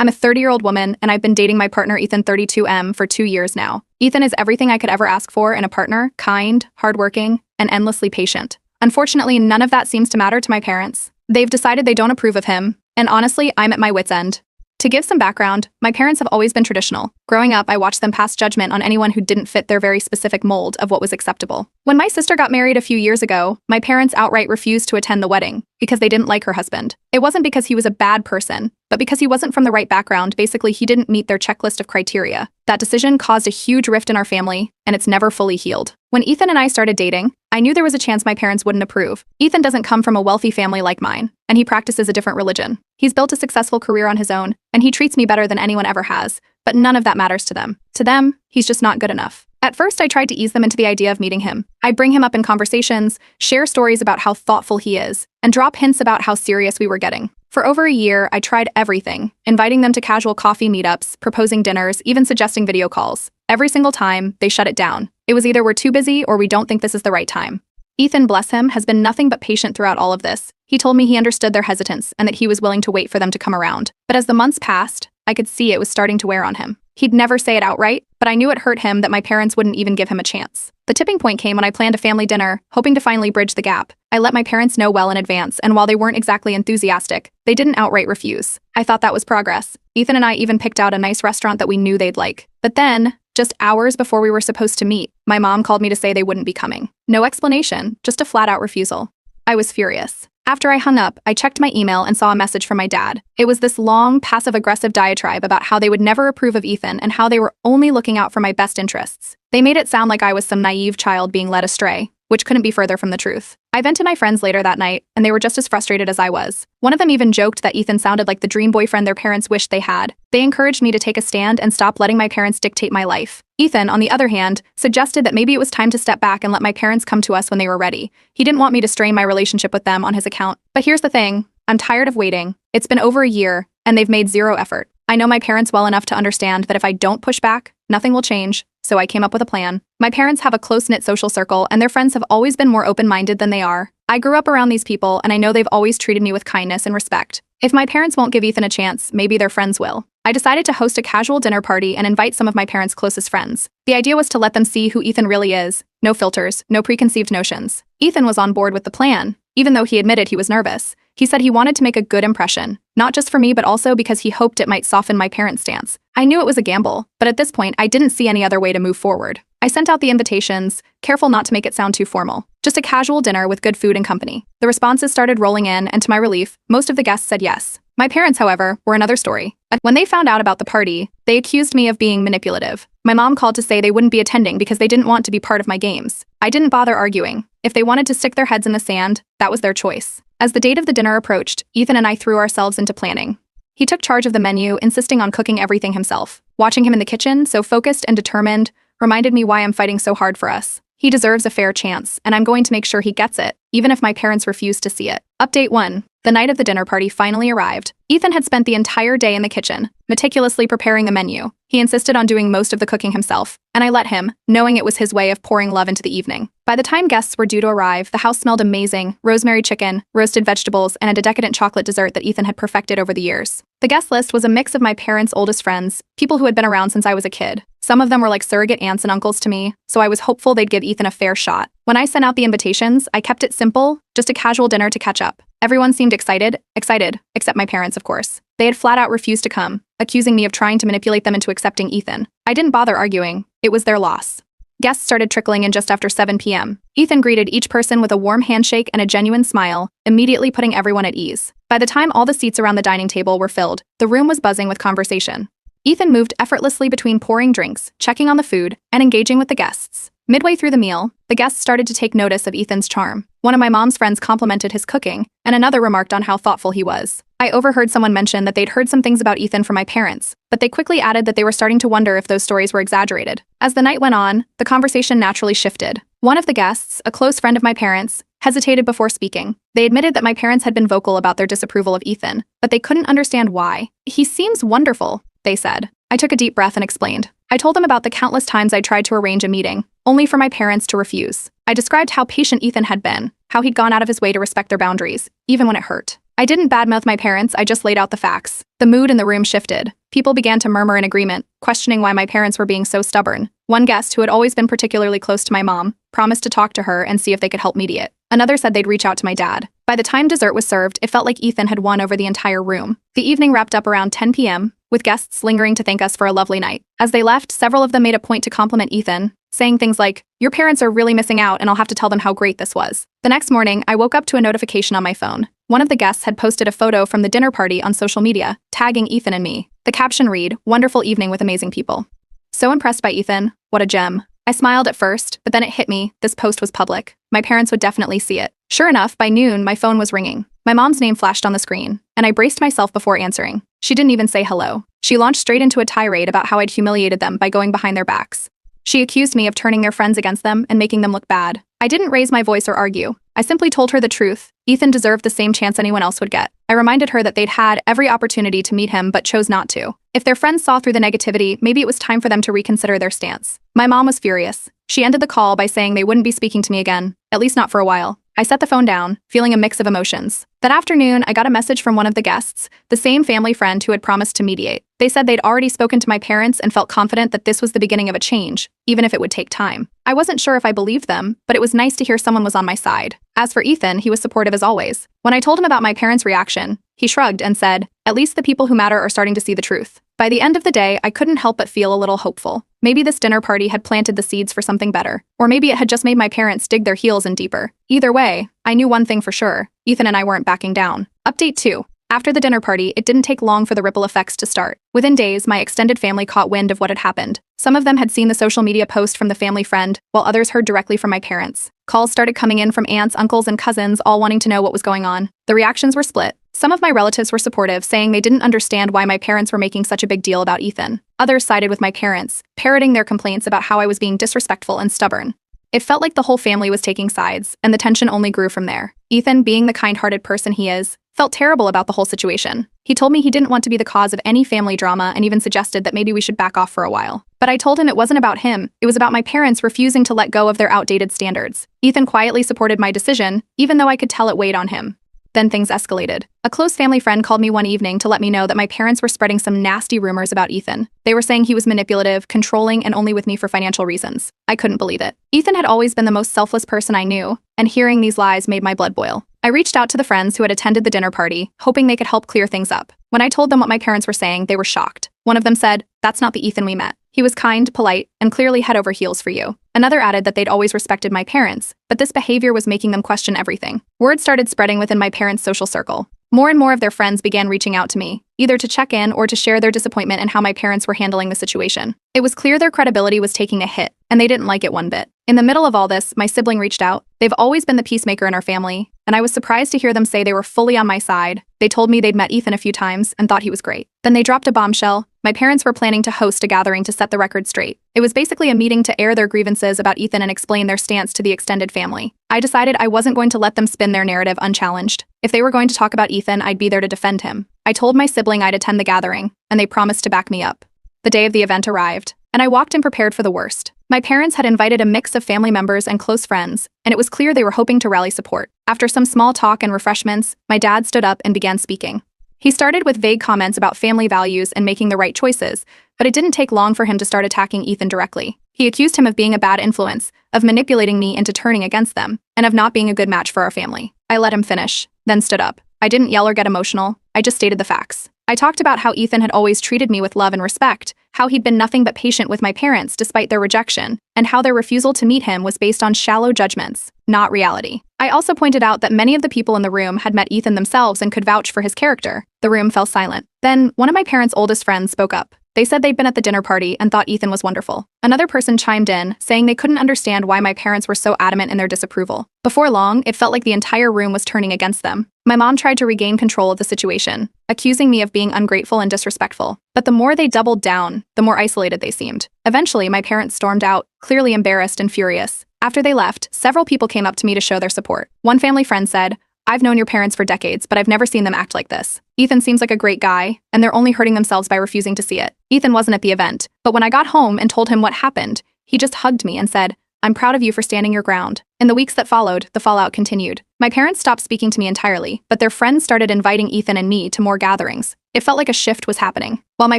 I'm a 30-year-old woman, and I've been dating my partner Ethan 32M for 2 years now. Ethan is everything I could ever ask for in a partner: kind, hardworking, and endlessly patient. Unfortunately, none of that seems to matter to my parents. They've decided they don't approve of him, and honestly, I'm at my wit's end. To give some background, my parents have always been traditional. Growing up, I watched them pass judgment on anyone who didn't fit their very specific mold of what was acceptable. When my sister got married a few years ago, my parents outright refused to attend the wedding because they didn't like her husband. It wasn't because he was a bad person, but because he wasn't from the right background. Basically, he didn't meet their checklist of criteria. That decision caused a huge rift in our family, and it's never fully healed. When Ethan and I started dating, I knew there was a chance my parents wouldn't approve. Ethan doesn't come from a wealthy family like mine, and he practices a different religion. He's built a successful career on his own, and he treats me better than anyone ever has, but none of that matters to them. To them, he's just not good enough. At first, I tried to ease them into the idea of meeting him. I'd bring him up in conversations, share stories about how thoughtful he is, and drop hints about how serious we were getting. For over a year, I tried everything, inviting them to casual coffee meetups, proposing dinners, even suggesting video calls. Every single time, they shut it down. It was either we're too busy or we don't think this is the right time. Ethan, bless him, has been nothing but patient throughout all of this. He told me he understood their hesitance and that he was willing to wait for them to come around. But as the months passed, I could see it was starting to wear on him. He'd never say it outright, but I knew it hurt him that my parents wouldn't even give him a chance. The tipping point came when I planned a family dinner, hoping to finally bridge the gap. I let my parents know well in advance, and while they weren't exactly enthusiastic, they didn't outright refuse. I thought that was progress. Ethan and I even picked out a nice restaurant that we knew they'd like. But then, just hours before we were supposed to meet, my mom called me to say they wouldn't be coming. No explanation, just a flat-out refusal. I was furious. After I hung up, I checked my email and saw a message from my dad. It was this long, passive-aggressive diatribe about how they would never approve of Ethan and how they were only looking out for my best interests. They made it sound like I was some naive child being led astray, which couldn't be further from the truth. I vented to my friends later that night, and they were just as frustrated as I was. One of them even joked that Ethan sounded like the dream boyfriend their parents wished they had. They encouraged me to take a stand and stop letting my parents dictate my life. Ethan, on the other hand, suggested that maybe it was time to step back and let my parents come to us when they were ready. He didn't want me to strain my relationship with them on his account. But here's the thing, I'm tired of waiting. It's been over a year, and they've made zero effort. I know my parents well enough to understand that if I don't push back, nothing will change, so I came up with a plan. My parents have a close-knit social circle, and their friends have always been more open-minded than they are. I grew up around these people, and I know they've always treated me with kindness and respect. If my parents won't give Ethan a chance, maybe their friends will. I decided to host a casual dinner party and invite some of my parents' closest friends. The idea was to let them see who Ethan really is. No filters, no preconceived notions. Ethan was on board with the plan, even though he admitted he was nervous. He said he wanted to make a good impression, not just for me but also because he hoped it might soften my parents' stance. I knew it was a gamble, but at this point I didn't see any other way to move forward. I sent out the invitations, careful not to make it sound too formal. Just a casual dinner with good food and company. The responses started rolling in, and to my relief, most of the guests said yes. My parents, however, were another story. When they found out about the party, they accused me of being manipulative. My mom called to say they wouldn't be attending because they didn't want to be part of my games. I didn't bother arguing. If they wanted to stick their heads in the sand, that was their choice. As the date of the dinner approached, Ethan and I threw ourselves into planning. He took charge of the menu, insisting on cooking everything himself. Watching him in the kitchen, so focused and determined, reminded me why I'm fighting so hard for us. He deserves a fair chance, and I'm going to make sure he gets it, even if my parents refuse to see it. Update 1. The night of the dinner party finally arrived. Ethan had spent the entire day in the kitchen, meticulously preparing the menu. He insisted on doing most of the cooking himself, and I let him, knowing it was his way of pouring love into the evening. By the time guests were due to arrive, the house smelled amazing: rosemary chicken, roasted vegetables, and a decadent chocolate dessert that Ethan had perfected over the years. The guest list was a mix of my parents' oldest friends, people who had been around since I was a kid. Some of them were like surrogate aunts and uncles to me, so I was hopeful they'd give Ethan a fair shot. When I sent out the invitations, I kept it simple, just a casual dinner to catch up. Everyone seemed excited, except my parents, of course. They had flat out refused to come, accusing me of trying to manipulate them into accepting Ethan. I didn't bother arguing. It was their loss. Guests started trickling in just after 7 p.m. Ethan greeted each person with a warm handshake and a genuine smile, immediately putting everyone at ease. By the time all the seats around the dining table were filled, the room was buzzing with conversation. Ethan moved effortlessly between pouring drinks, checking on the food, and engaging with the guests. Midway through the meal, the guests started to take notice of Ethan's charm. One of my mom's friends complimented his cooking, and another remarked on how thoughtful he was. I overheard someone mention that they'd heard some things about Ethan from my parents, but they quickly added that they were starting to wonder if those stories were exaggerated. As the night went on, the conversation naturally shifted. One of the guests, a close friend of my parents, hesitated before speaking. They admitted that my parents had been vocal about their disapproval of Ethan, but they couldn't understand why. "He seems wonderful," they said. I took a deep breath and explained. I told them about the countless times I tried to arrange a meeting, only for my parents to refuse. I described how patient Ethan had been, how he'd gone out of his way to respect their boundaries, even when it hurt. I didn't badmouth my parents, I just laid out the facts. The mood in the room shifted. People began to murmur in agreement, questioning why my parents were being so stubborn. One guest, who had always been particularly close to my mom, promised to talk to her and see if they could help mediate. Another said they'd reach out to my dad. By the time dessert was served, it felt like Ethan had won over the entire room. The evening wrapped up around 10 p.m., with guests lingering to thank us for a lovely night. As they left, several of them made a point to compliment Ethan, saying things like, "Your parents are really missing out and I'll have to tell them how great this was." The next morning, I woke up to a notification on my phone. One of the guests had posted a photo from the dinner party on social media, tagging Ethan and me. The caption read, "Wonderful evening with amazing people." So impressed by Ethan, what a gem. I smiled at first, but then it hit me, this post was public. My parents would definitely see it. Sure enough, by noon, my phone was ringing. My mom's name flashed on the screen, and I braced myself before answering. She didn't even say hello. She launched straight into a tirade about how I'd humiliated them by going behind their backs. She accused me of turning their friends against them and making them look bad. I didn't raise my voice or argue. I simply told her the truth. Ethan deserved the same chance anyone else would get. I reminded her that they'd had every opportunity to meet him but chose not to. If their friends saw through the negativity, maybe it was time for them to reconsider their stance. My mom was furious. She ended the call by saying they wouldn't be speaking to me again, at least not for a while. I set the phone down, feeling a mix of emotions. That afternoon, I got a message from one of the guests, the same family friend who had promised to mediate. They said they'd already spoken to my parents and felt confident that this was the beginning of a change, even if it would take time. I wasn't sure if I believed them, but it was nice to hear someone was on my side. As for Ethan, he was supportive as always. When I told him about my parents' reaction, he shrugged and said, "At least the people who matter are starting to see the truth." By the end of the day, I couldn't help but feel a little hopeful. Maybe this dinner party had planted the seeds for something better. Or maybe it had just made my parents dig their heels in deeper. Either way, I knew one thing for sure. Ethan and I weren't backing down. Update 2. After the dinner party, it didn't take long for the ripple effects to start. Within days, my extended family caught wind of what had happened. Some of them had seen the social media post from the family friend, while others heard directly from my parents. Calls started coming in from aunts, uncles, and cousins, all wanting to know what was going on. The reactions were split. Some of my relatives were supportive, saying they didn't understand why my parents were making such a big deal about Ethan. Others sided with my parents, parroting their complaints about how I was being disrespectful and stubborn. It felt like the whole family was taking sides, and the tension only grew from there. Ethan, being the kind-hearted person he is, felt terrible about the whole situation. He told me he didn't want to be the cause of any family drama and even suggested that maybe we should back off for a while. But I told him it wasn't about him, it was about my parents refusing to let go of their outdated standards. Ethan quietly supported my decision, even though I could tell it weighed on him. Then things escalated. A close family friend called me one evening to let me know that my parents were spreading some nasty rumors about Ethan. They were saying he was manipulative, controlling, and only with me for financial reasons. I couldn't believe it. Ethan had always been the most selfless person I knew, and hearing these lies made my blood boil. I reached out to the friends who had attended the dinner party, hoping they could help clear things up. When I told them what my parents were saying, they were shocked. One of them said, "That's not the Ethan we met. He was kind, polite, and clearly head over heels for you." Another added that they'd always respected my parents, but this behavior was making them question everything. Word started spreading within my parents' social circle. More and more of their friends began reaching out to me, either to check in or to share their disappointment in how my parents were handling the situation. It was clear their credibility was taking a hit, and they didn't like it one bit. In the middle of all this, my sibling reached out. They've always been the peacemaker in our family, and I was surprised to hear them say they were fully on my side. They told me they'd met Ethan a few times and thought he was great. Then they dropped a bombshell. My parents were planning to host a gathering to set the record straight. It was basically a meeting to air their grievances about Ethan and explain their stance to the extended family. I decided I wasn't going to let them spin their narrative unchallenged. If they were going to talk about Ethan, I'd be there to defend him. I told my sibling I'd attend the gathering, and they promised to back me up. The day of the event arrived, and I walked in prepared for the worst. My parents had invited a mix of family members and close friends, and it was clear they were hoping to rally support. After some small talk and refreshments, my dad stood up and began speaking. He started with vague comments about family values and making the right choices, but it didn't take long for him to start attacking Ethan directly. He accused him of being a bad influence, of manipulating me into turning against them, and of not being a good match for our family. I let him finish, then stood up. I didn't yell or get emotional, I just stated the facts. I talked about how Ethan had always treated me with love and respect, how he'd been nothing but patient with my parents despite their rejection, and how their refusal to meet him was based on shallow judgments, not reality. I also pointed out that many of the people in the room had met Ethan themselves and could vouch for his character. The room fell silent. Then, one of my parents' oldest friends spoke up. They said they'd been at the dinner party and thought Ethan was wonderful. Another person chimed in, saying they couldn't understand why my parents were so adamant in their disapproval. Before long, it felt like the entire room was turning against them. My mom tried to regain control of the situation, accusing me of being ungrateful and disrespectful. But the more they doubled down, the more isolated they seemed. Eventually, my parents stormed out, clearly embarrassed and furious. After they left, several people came up to me to show their support. One family friend said, "I've known your parents for decades, but I've never seen them act like this. Ethan seems like a great guy, and they're only hurting themselves by refusing to see it." Ethan wasn't at the event, but when I got home and told him what happened, he just hugged me and said, I'm proud of you for standing your ground." In the weeks that followed, the fallout continued. My parents stopped speaking to me entirely, but their friends started inviting Ethan and me to more gatherings. It felt like a shift was happening. While my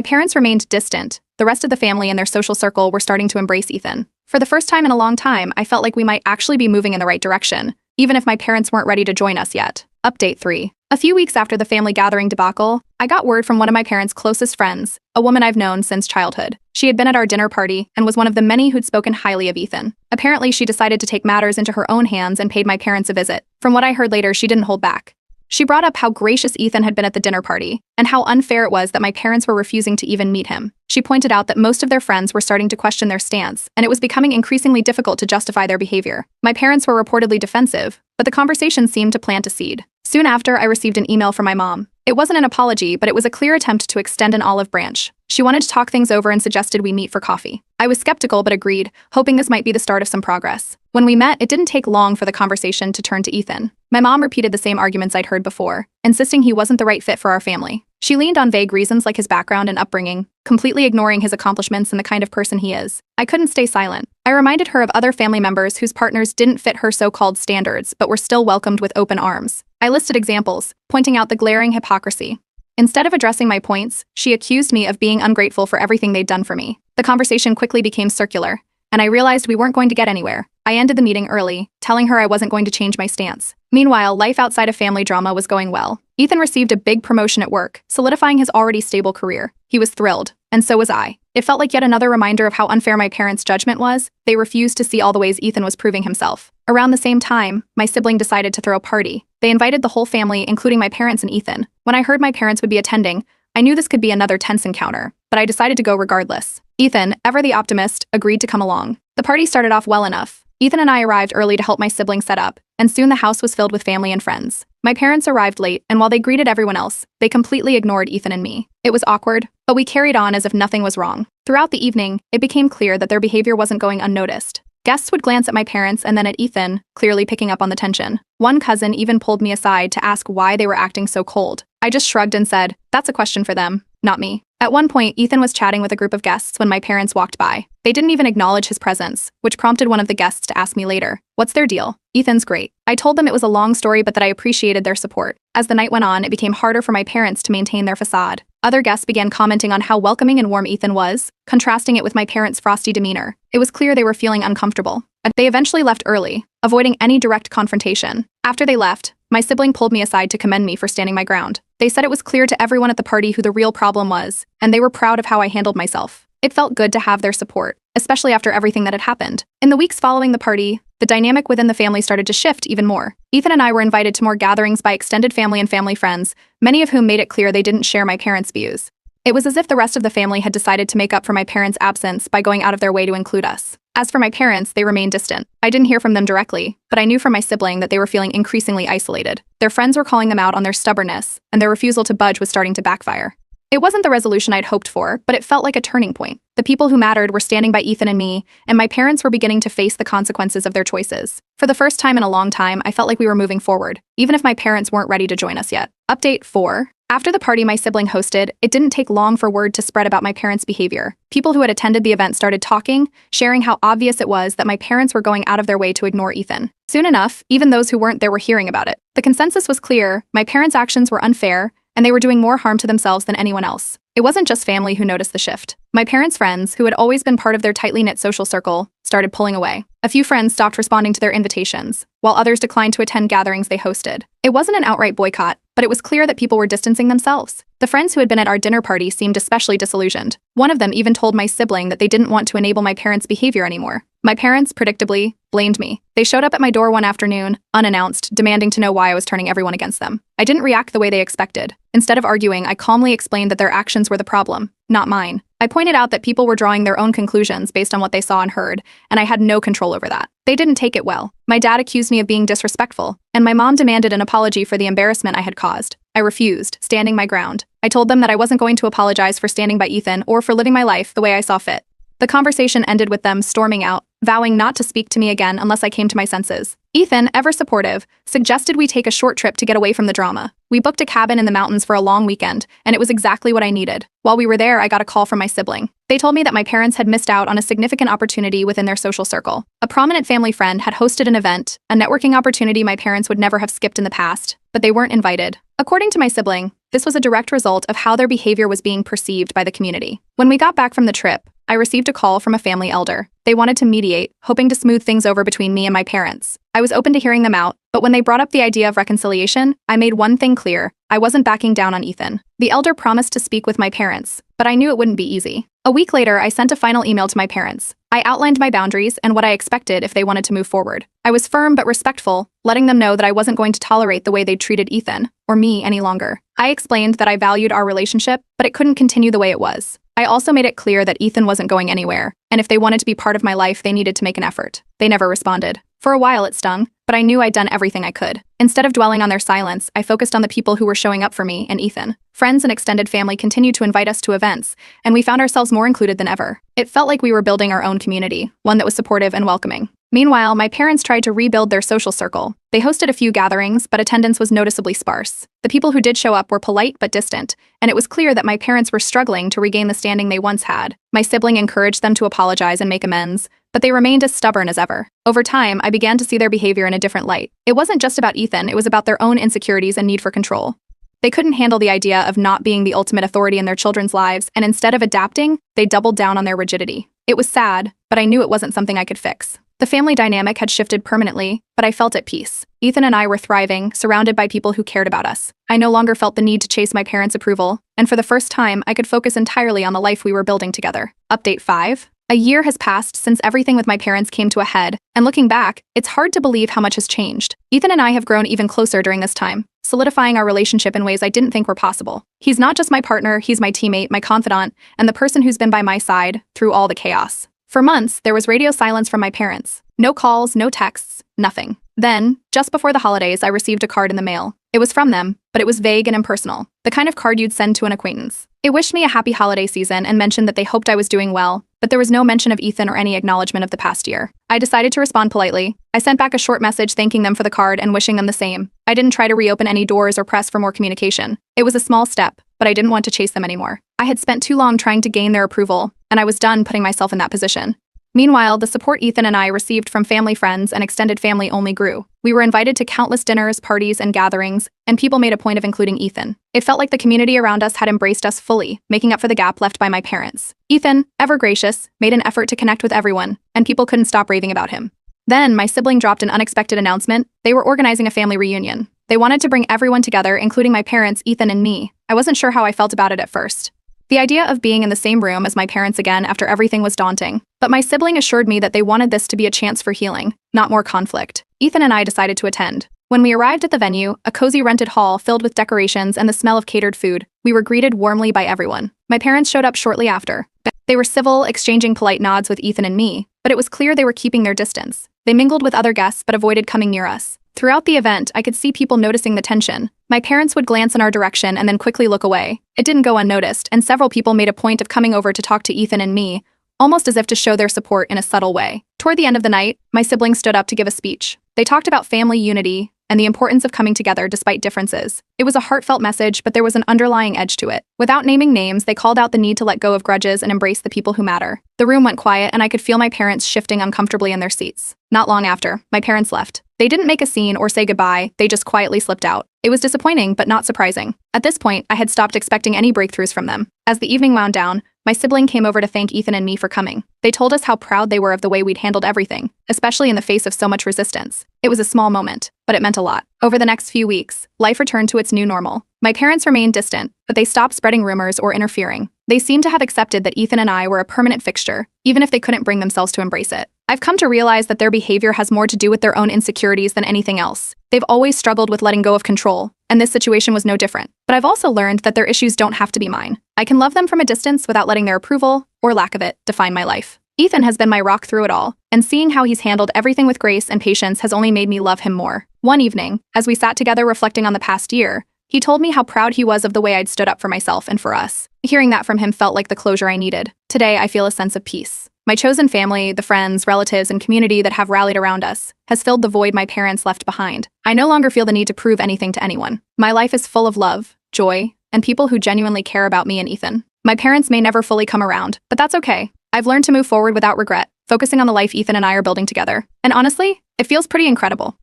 parents remained distant, the rest of the family and their social circle were starting to embrace Ethan. For the first time in a long time, I felt like we might actually be moving in the right direction, even if my parents weren't ready to join us yet. Update 3. A few weeks after the family gathering debacle, I got word from one of my parents' closest friends, a woman I've known since childhood. She had been at our dinner party and was one of the many who'd spoken highly of Ethan. Apparently, she decided to take matters into her own hands and paid my parents a visit. From what I heard later, she didn't hold back. She brought up how gracious Ethan had been at the dinner party, and how unfair it was that my parents were refusing to even meet him. She pointed out that most of their friends were starting to question their stance, and it was becoming increasingly difficult to justify their behavior. My parents were reportedly defensive, but the conversation seemed to plant a seed. Soon after, I received an email from my mom. It wasn't an apology, but it was a clear attempt to extend an olive branch. She wanted to talk things over and suggested we meet for coffee. I was skeptical but agreed, hoping this might be the start of some progress. When we met, it didn't take long for the conversation to turn to Ethan. My mom repeated the same arguments I'd heard before, insisting he wasn't the right fit for our family. She leaned on vague reasons like his background and upbringing, completely ignoring his accomplishments and the kind of person he is. I couldn't stay silent. I reminded her of other family members whose partners didn't fit her so-called standards but were still welcomed with open arms. I listed examples, pointing out the glaring hypocrisy. Instead of addressing my points, she accused me of being ungrateful for everything they'd done for me. The conversation quickly became circular, and I realized we weren't going to get anywhere. I ended the meeting early, telling her I wasn't going to change my stance. Meanwhile, life outside of family drama was going well. Ethan received a big promotion at work, solidifying his already stable career. He was thrilled, and so was I. It felt like yet another reminder of how unfair my parents' judgment was. They refused to see all the ways Ethan was proving himself. Around the same time, my sibling decided to throw a party. They invited the whole family, including my parents and Ethan. When I heard my parents would be attending, I knew this could be another tense encounter, but I decided to go regardless. Ethan, ever the optimist, agreed to come along. The party started off well enough. Ethan and I arrived early to help my siblings set up, and soon the house was filled with family and friends. My parents arrived late, and while they greeted everyone else, they completely ignored Ethan and me. It was awkward, but we carried on as if nothing was wrong. Throughout the evening, it became clear that their behavior wasn't going unnoticed. Guests would glance at my parents and then at Ethan, clearly picking up on the tension. One cousin even pulled me aside to ask why they were acting so cold. I just shrugged and said, "That's a question for them, not me." At one point, Ethan was chatting with a group of guests when my parents walked by. They didn't even acknowledge his presence, which prompted one of the guests to ask me later, "What's their deal?" "Ethan's great." I told them it was a long story but that I appreciated their support. As the night went on, it became harder for my parents to maintain their facade. Other guests began commenting on how welcoming and warm Ethan was, contrasting it with my parents' frosty demeanor. It was clear they were feeling uncomfortable. They eventually left early, avoiding any direct confrontation. After they left, my sibling pulled me aside to commend me for standing my ground. They said it was clear to everyone at the party who the real problem was, and they were proud of how I handled myself. It felt good to have their support, especially after everything that had happened. In the weeks following the party, the dynamic within the family started to shift even more. Ethan and I were invited to more gatherings by extended family and family friends, many of whom made it clear they didn't share my parents' views. It was as if the rest of the family had decided to make up for my parents' absence by going out of their way to include us. As for my parents, they remained distant. I didn't hear from them directly, but I knew from my sibling that they were feeling increasingly isolated. Their friends were calling them out on their stubbornness, and their refusal to budge was starting to backfire. It wasn't the resolution I'd hoped for, but it felt like a turning point. The people who mattered were standing by Ethan and me, and my parents were beginning to face the consequences of their choices. For the first time in a long time, I felt like we were moving forward, even if my parents weren't ready to join us yet. Update 4. After the party my sibling hosted, it didn't take long for word to spread about my parents' behavior. People who had attended the event started talking, sharing how obvious it was that my parents were going out of their way to ignore Ethan. Soon enough, even those who weren't there were hearing about it. The consensus was clear: my parents' actions were unfair, and they were doing more harm to themselves than anyone else. It wasn't just family who noticed the shift. My parents' friends, who had always been part of their tightly knit social circle, started pulling away. A few friends stopped responding to their invitations, while others declined to attend gatherings they hosted. It wasn't an outright boycott, but it was clear that people were distancing themselves. The friends who had been at our dinner party seemed especially disillusioned. One of them even told my sibling that they didn't want to enable my parents' behavior anymore. My parents, predictably, blamed me. They showed up at my door one afternoon, unannounced, demanding to know why I was turning everyone against them. I didn't react the way they expected. Instead of arguing, I calmly explained that their actions were the problem, not mine. I pointed out that people were drawing their own conclusions based on what they saw and heard, and I had no control over that. They didn't take it well. My dad accused me of being disrespectful, and my mom demanded an apology for the embarrassment I had caused. I refused, standing my ground. I told them that I wasn't going to apologize for standing by Ethan or for living my life the way I saw fit. The conversation ended with them storming out, vowing not to speak to me again unless I came to my senses. Ethan, ever supportive, suggested we take a short trip to get away from the drama. We booked a cabin in the mountains for a long weekend, and it was exactly what I needed. While we were there, I got a call from my sibling. They told me that my parents had missed out on a significant opportunity within their social circle. A prominent family friend had hosted an event, a networking opportunity my parents would never have skipped in the past, but they weren't invited. According to my sibling, this was a direct result of how their behavior was being perceived by the community. When we got back from the trip, I received a call from a family elder. They wanted to mediate, hoping to smooth things over between me and my parents. I was open to hearing them out, but when they brought up the idea of reconciliation, I made one thing clear: I wasn't backing down on Ethan. The elder promised to speak with my parents, but I knew it wouldn't be easy. A week later, I sent a final email to my parents. I outlined my boundaries and what I expected if they wanted to move forward. I was firm but respectful, letting them know that I wasn't going to tolerate the way they treated Ethan, or me, any longer. I explained that I valued our relationship, but it couldn't continue the way it was. I also made it clear that Ethan wasn't going anywhere, and if they wanted to be part of my life, they needed to make an effort. They never responded. For a while it stung, but I knew I'd done everything I could. Instead of dwelling on their silence, I focused on the people who were showing up for me and Ethan. Friends and extended family continued to invite us to events, and we found ourselves more included than ever. It felt like we were building our own community, one that was supportive and welcoming. Meanwhile, my parents tried to rebuild their social circle. They hosted a few gatherings, but attendance was noticeably sparse. The people who did show up were polite but distant, and it was clear that my parents were struggling to regain the standing they once had. My sibling encouraged them to apologize and make amends, but they remained as stubborn as ever. Over time, I began to see their behavior in a different light. It wasn't just about Ethan, it was about their own insecurities and need for control. They couldn't handle the idea of not being the ultimate authority in their children's lives, and instead of adapting, they doubled down on their rigidity. It was sad, but I knew it wasn't something I could fix. The family dynamic had shifted permanently, but I felt at peace. Ethan and I were thriving, surrounded by people who cared about us. I no longer felt the need to chase my parents' approval, and for the first time, I could focus entirely on the life we were building together. Update 5. A year has passed since everything with my parents came to a head, and looking back, it's hard to believe how much has changed. Ethan and I have grown even closer during this time, solidifying our relationship in ways I didn't think were possible. He's not just my partner, he's my teammate, my confidant, and the person who's been by my side through all the chaos. For months, there was radio silence from my parents. No calls, no texts, nothing. Then, just before the holidays, I received a card in the mail. It was from them, but it was vague and impersonal, the kind of card you'd send to an acquaintance. It wished me a happy holiday season and mentioned that they hoped I was doing well, but there was no mention of Ethan or any acknowledgement of the past year. I decided to respond politely. I sent back a short message thanking them for the card and wishing them the same. I didn't try to reopen any doors or press for more communication. It was a small step, but I didn't want to chase them anymore. I had spent too long trying to gain their approval, and I was done putting myself in that position. Meanwhile, the support Ethan and I received from family friends and extended family only grew. We were invited to countless dinners, parties, and gatherings, and people made a point of including Ethan. It felt like the community around us had embraced us fully, making up for the gap left by my parents. Ethan, ever gracious, made an effort to connect with everyone, and people couldn't stop raving about him. Then, my sibling dropped an unexpected announcement. They were organizing a family reunion. They wanted to bring everyone together, including my parents, Ethan, and me. I wasn't sure how I felt about it at first. The idea of being in the same room as my parents again after everything was daunting, but my sibling assured me that they wanted this to be a chance for healing, not more conflict. Ethan and I decided to attend. When we arrived at the venue, a cozy rented hall filled with decorations and the smell of catered food, we were greeted warmly by everyone. My parents showed up shortly after. They were civil, exchanging polite nods with Ethan and me, but it was clear they were keeping their distance. They mingled with other guests but avoided coming near us. Throughout the event, I could see people noticing the tension. My parents would glance in our direction and then quickly look away. It didn't go unnoticed, and several people made a point of coming over to talk to Ethan and me, almost as if to show their support in a subtle way. Toward the end of the night, my siblings stood up to give a speech. They talked about family unity and the importance of coming together despite differences. It was a heartfelt message, but there was an underlying edge to it. Without naming names, they called out the need to let go of grudges and embrace the people who matter. The room went quiet, and I could feel my parents shifting uncomfortably in their seats. Not long after, my parents left. They didn't make a scene or say goodbye, they just quietly slipped out. It was disappointing, but not surprising. At this point, I had stopped expecting any breakthroughs from them. As the evening wound down, my sibling came over to thank Ethan and me for coming. They told us how proud they were of the way we'd handled everything, especially in the face of so much resistance. It was a small moment, but it meant a lot. Over the next few weeks, life returned to its new normal. My parents remained distant, but they stopped spreading rumors or interfering. They seemed to have accepted that Ethan and I were a permanent fixture, even if they couldn't bring themselves to embrace it. I've come to realize that their behavior has more to do with their own insecurities than anything else. They've always struggled with letting go of control, and this situation was no different. But I've also learned that their issues don't have to be mine. I can love them from a distance without letting their approval, or lack of it, define my life. Ethan has been my rock through it all, and seeing how he's handled everything with grace and patience has only made me love him more. One evening, as we sat together reflecting on the past year, he told me how proud he was of the way I'd stood up for myself and for us. Hearing that from him felt like the closure I needed. Today, I feel a sense of peace. My chosen family, the friends, relatives, and community that have rallied around us, has filled the void my parents left behind. I no longer feel the need to prove anything to anyone. My life is full of love, joy, and people who genuinely care about me and Ethan. My parents may never fully come around, but that's okay. I've learned to move forward without regret, focusing on the life Ethan and I are building together. And honestly, it feels pretty incredible.